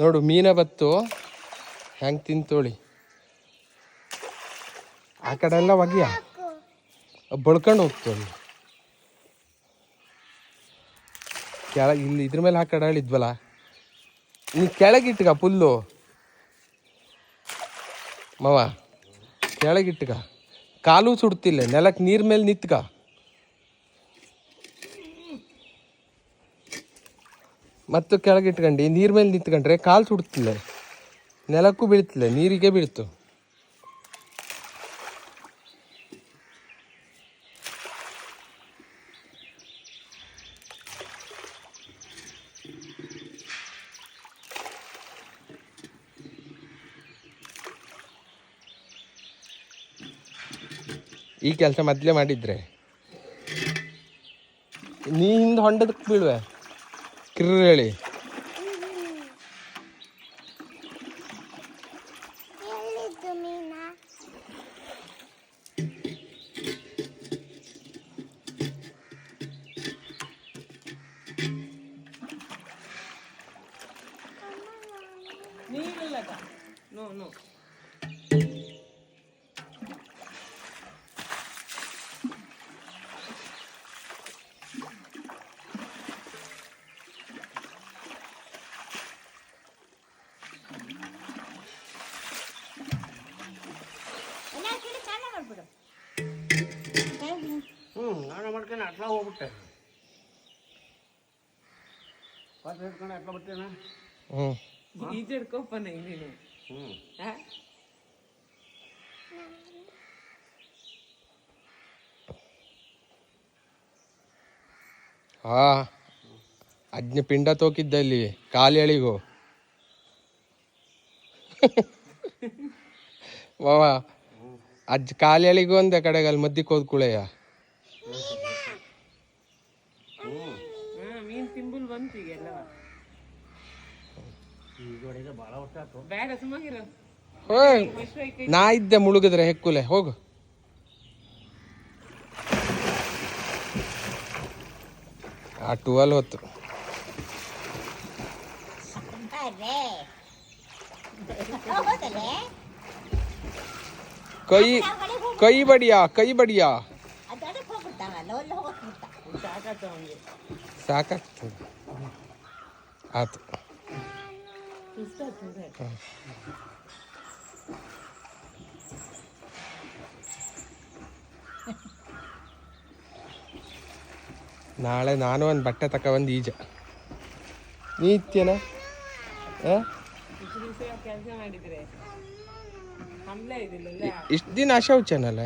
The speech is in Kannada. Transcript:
ನೋಡು ಮೀನ ಬತ್ತು ಹೆಂಗೆ ತಿಂತೋಳಿ. ಆ ಕಡೆ ಎಲ್ಲ ಒಗಿಯ ಬಳ್ಕೊಂಡು ಹೋಗ್ತೋಳಿ. ಕೆಳಗೆ ಇಲ್ಲಿ ಇದ್ರ ಮೇಲೆ ಹಾಕಡ ಹೇಳಿದ್ವಲ್ಲ, ನೀ ಕೆಳಗಿಟ್ಟಗ ಫುಲ್ಲು ಮವ, ಕೆಳಗಿಟ್ಟಗ. ಕಾಲು ಸುಡ್ತಿಲ್ಲ, ನೆಲಕ್ಕೆ ನೀರ್ ಮೇಲೆ ನಿತ್ಕ. ಮತ್ತು ಕೆಳಗಿಟ್ಕೊಂಡು ನೀರ್ ಮೇಲೆ ನಿಂತ್ಕೊಂಡ್ರೆ ಕಾಲು ಸುಡ್ತಿಲ್ಲ, ನೆಲಕ್ಕೂ ಬೀಳ್ತಿಲ್ಲ, ನೀರಿಗೆ ಬೀಳ್ತು. ಈ ಕೆಲಸ ಮೊದಲೇ ಮಾಡಿದ್ರೆ ನೀ ಹಿಂದೆ ಹೊಂಡದಕ್ಕೆ ಬೀಳುವೆ ಕಿರ್ರ ಹೇಳಿ. ನಾನು ಮಾಡ್ಕೊಂಡು ಅಟ್ಲ ಹೋಗ್ಬಿಟ್ಟೆ. ಪಾತ್ರೆ ಹಿಡ್ಕೊಂಡು ಅಟ್ಲ ಬಿಟ್ಟೇನ. ಈಜಿಡ್ಕೊಪ್ಪನ ನೀನು. ಅಜ್ಞ ಪಿಂಡ ತೋಕಿದ್ದ ಇಲ್ಲಿ ಕಾಲು ಎಳಿಗು ಮಾವ. ಅಜ್ಜ ಕಾಲು ಎಳಿಗು ಅಂದೆ ಕಡೆಗೆ ಅಲ್ಲಿ ಮದ್ದಿಗೆ ಹೋದ್ ಕುಳೆಯ ಮೀನ್ ತಿಂಬುಲ್ ಬಂತು ಈಗೆಲ್ಲ. ಭಾಳ ವರ್ಷ ಆಯ್ತು. ಬೇಡ ಸುಮಾಗಿರ. ನಾ ಇದ್ದೆ ಮುಳುಗಿದ್ರೆ ಹೆಕ್ಕುಲೆ ಹೋಗು. ಆ ಟುವಲ್ ಹೊತ್ತು ಕೈ ಕೈ ಬಡಿಯಾ ಕೈ ಬಡಿಯಾ ಸಾಕಾಗ್ತದೆ. ಆಯ್ತು ನಾಳೆ ನಾನು ಒಂದು ಬಟ್ಟೆ ತಗೊಬಂದು ಈಜ. ನೀ ಇತ್ತೇನ ಕೆಲಸ ಮಾಡಿದ್ರೆ ಇಷ್ಟು ದಿನ ಅಶೌಚನಲ್ಲ.